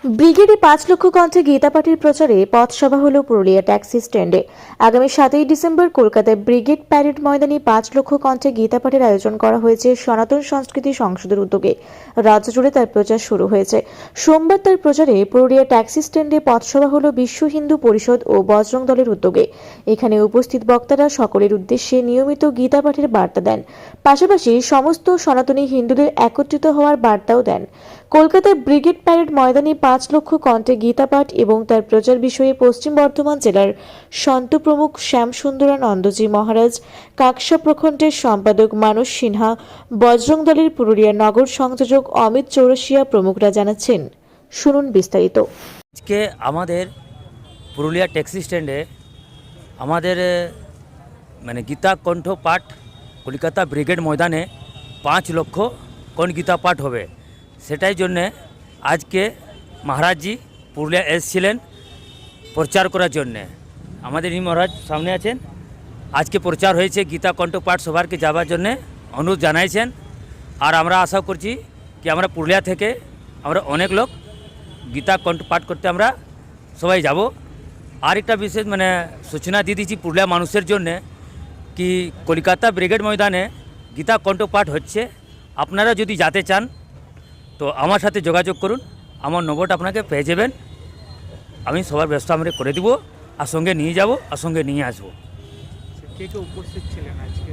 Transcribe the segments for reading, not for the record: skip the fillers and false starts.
ব্রিগেডে 5 লক্ষ কণ্ঠে গীতা পাঠের প্রচারে পথসভা হল পুরুলিয়া ট্যাক্সি স্ট্যান্ডে। আগামী 7ই ডিসেম্বর কলকাতায় ব্রিগেড প্যারেড ময়দানে 5 লক্ষ কণ্ঠে গীতা পাঠের আয়োজন করা হয়েছে সনাতন সংস্কৃতি সংসদের উদ্যোগে। রাজ্য জুড়ে তার প্রচার শুরু হয়েছে। সোমবার তার প্রচারে পুরুলিয়া ট্যাক্সি স্ট্যান্ডে পথসভা হল বিশ্ব হিন্দু পরিষদ ও বজরং দলের উদ্যোগে। এখানে উপস্থিত বক্তারা সকলের উদ্দেশ্যে নিয়মিত গীতা পাঠের বার্তা দেন, পাশাপাশি সমস্ত সনাতনী হিন্দুদের একত্রিত হওয়ার বার্তাও দেন। কলকাতায় ব্রিগেড প্যারেড ময়দানে 5 লক্ষ কণ্ঠে গীতা পাঠ এবং তার প্রচার বিষয়ে পশ্চিম বর্ধমান জেলার সন্ত প্রমুখ শ্যামসুন্দরানন্দজি মহারাজ, কাকসা প্রখণ্ডের সম্পাদক মানস সিনহা, বজরং দলের পুরুলিয়া নগর সংযোজক অমিত চৌরসিয়া প্রমুখরা জানাচ্ছেন। শুনুন বিস্তারিত। আজকে আমাদের পুরুলিয়া ট্যাক্সি স্ট্যান্ডে আমাদের গীতা কণ্ঠ পাঠ কলকাতা ব্রিগেড ময়দানে 5 লক্ষ গীতা পাঠ হবে। সেটাই জন্যে আজকে মহারাজজি পুরুলিয়া এসেছিলেন প্রচার করার জন্যে। আমাদের এই মহারাজ সামনে আছেন। আজকে প্রচার হয়েছে গীতা কণ্ঠ পাঠ সবারকে যাওয়ার জন্যে অনুরোধ জানাইছেন। আর আমরা আশা করছি কি আমরা পুরুলিয়া থেকে আমরা অনেক লোক গীতা কণ্ঠ পাঠ করতে আমরা সবাই যাব। আর একটা বিশেষ সূচনা দিয়ে দিচ্ছি পুরুলিয়া মানুষের জন্যে কি কলকাতা ব্রিগেড ময়দানে গীতা কণ্ঠ পাঠ হচ্ছে। আপনারা যদি যেতে চান তো আমার সাথে যোগাযোগ করুন, আমার নম্বরটা আপনাকে পেয়ে যাবেন। আমি সবার ব্যবস্থা আমরা করে দিব, আর সঙ্গে নিয়ে যাব, আর সঙ্গে নিয়ে আসবো। কে কে উপস্থিত ছিলেন আজকে?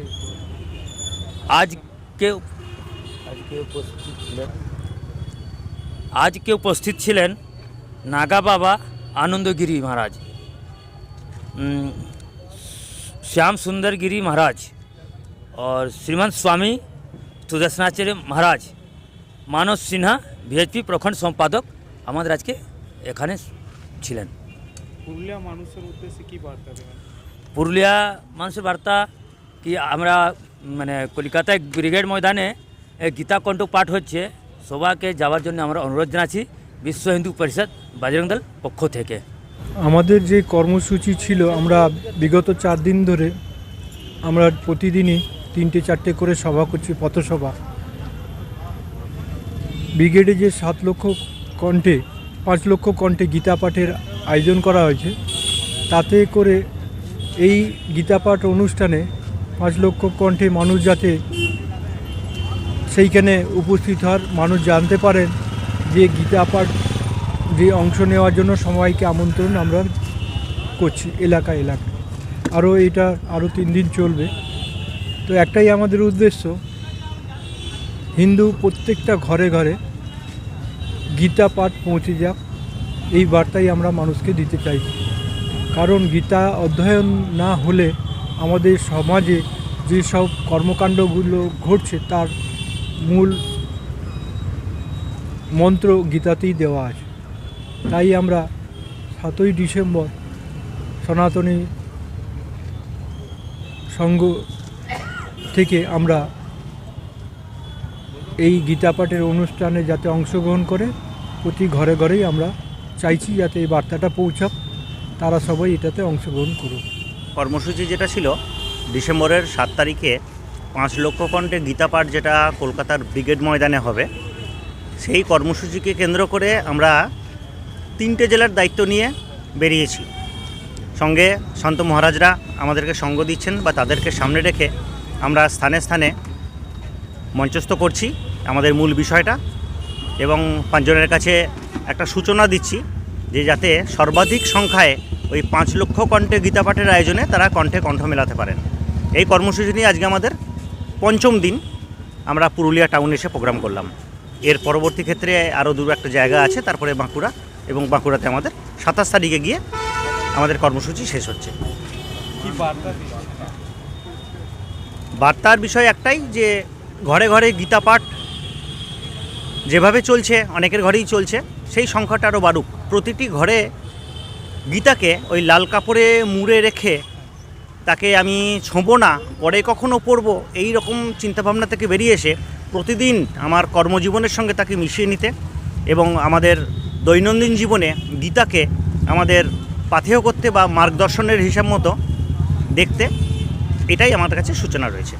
আজকে উপস্থিত ছিলেন নাগা বাবা আনন্দগিরি মহারাজ, श्याम सुंदर गिरी महाराज और श्रीमंत स्वामी सुदर्शनाचार्य महाराज, मानस सिन्हा ভিএইচপি প্রখণ্ড সম্পাদক আমাদের আজকে এখানে ছিলেন। পুরুলিয়া মানুষের উদ্দেশ্যে কি বার্তা দেবেন? পুরুলিয়া মানুষের বার্তা কি আমরা কলকাতায় ব্রিগেড ময়দানে গীতা কণ্ঠ পাঠ হচ্ছে, সবাইকে যাওয়ার জন্য আমরা অনুরোধ জানাচ্ছি বিশ্ব হিন্দু পরিষদ বজরং দল পক্ষ থেকে। আমাদের যে কর্মসূচি ছিল, আমরা বিগত 4 দিন ধরে আমরা প্রতিদিনই 3-4টে করে সভা করছি, পথসভা। ব্রিগেডে যে 7 লক্ষ কণ্ঠে 5 লক্ষ কণ্ঠে গীতা পাঠের আয়োজন করা হয়েছে, তাতে করে এই গীতা পাঠ অনুষ্ঠানে 5 লক্ষ কণ্ঠে মানুষ যাতে সেইখানে উপস্থিত হওয়ার মানুষ জানতে পারেন যে গীতা পাঠ যে অংশ নেওয়ার জন্য সবাইকে আমন্ত্রণ আমরা করছি এলাকায়। এটা আরও 3 দিন চলবে। তো একটাই আমাদের উদ্দেশ্য, হিন্দু প্রত্যেকটা ঘরে ঘরে গীতা পাঠ পৌঁছে যাক, এই বার্তাই আমরা মানুষকে দিতে চাইছি। কারণ গীতা অধ্যয়ন না হলে আমাদের সমাজে যেসব কর্মকাণ্ডগুলো ঘটছে তার মূল মন্ত্র গীতাতেই দেওয়া আছে। তাই আমরা 7ই ডিসেম্বর সনাতনী সংঘ থেকে আমরা এই গীতা পাঠের অনুষ্ঠানে যাতে অংশগ্রহণ করে প্রতি ঘরে ঘরেই আমরা চাইছি যাতে এই বার্তাটা পৌঁছাক, তারা সবাই এটাতে অংশগ্রহণ করুক। কর্মসূচি যেটা ছিল ডিসেম্বরের 7 তারিখে 5 লক্ষ কণ্ঠে গীতা পাঠ যেটা কলকাতার ব্রিগেড ময়দানে হবে, সেই কর্মসূচিকে কেন্দ্র করে আমরা 3টে জেলার দায়িত্ব নিয়ে বেরিয়েছি। সঙ্গে সন্ত মহারাজরা আমাদেরকে সঙ্গ দিচ্ছেন বা তাদেরকে সামনে রেখে আমরা স্থানে স্থানে মঞ্চস্থ করছি আমাদের মূল বিষয়টা, এবং 5 জনের কাছে একটা সূচনা দিচ্ছি যে যাতে সর্বাধিক সংখ্যায় ওই 5 লক্ষ কণ্ঠে গীতা পাঠের আয়োজনে তারা কণ্ঠে কণ্ঠ মেলাতে পারেন। এই কর্মসূচি নিয়ে আজকে আমাদের 5ম দিন আমরা পুরুলিয়া টাউনে এসে প্রোগ্রাম করলাম। এর পরবর্তী ক্ষেত্রে আরও 2-1 জায়গা আছে, তারপরে বাঁকুড়া, এবং বাঁকুড়াতে আমাদের 27 তারিখে গিয়ে আমাদের কর্মসূচি শেষ হচ্ছে। কি বার্তা? বার্তার বিষয় একটাই যে ঘরে ঘরে গীতা পাঠ যেভাবে চলছে, অনেকের ঘরেই চলছে, সেই সংখ্যাটা আরও বাড়ুক। প্রতিটি ঘরে গীতাকে ওই লাল কাপড়ে মুড়ে রেখে তাকে আমি ছোঁবো না, পরে কখনো পড়বো, এই রকম চিন্তাভাবনা থেকে বেরিয়ে এসে প্রতিদিন আমার কর্মজীবনের সঙ্গে তাকে মিশিয়ে নিতে এবং আমাদের দৈনন্দিন জীবনে গীতাকে আমাদের পাথেয় করতে বা মার্গদর্শনের হিসাব মতো দেখতে, এটাই আমাদের কাছে সূচনা রয়েছে।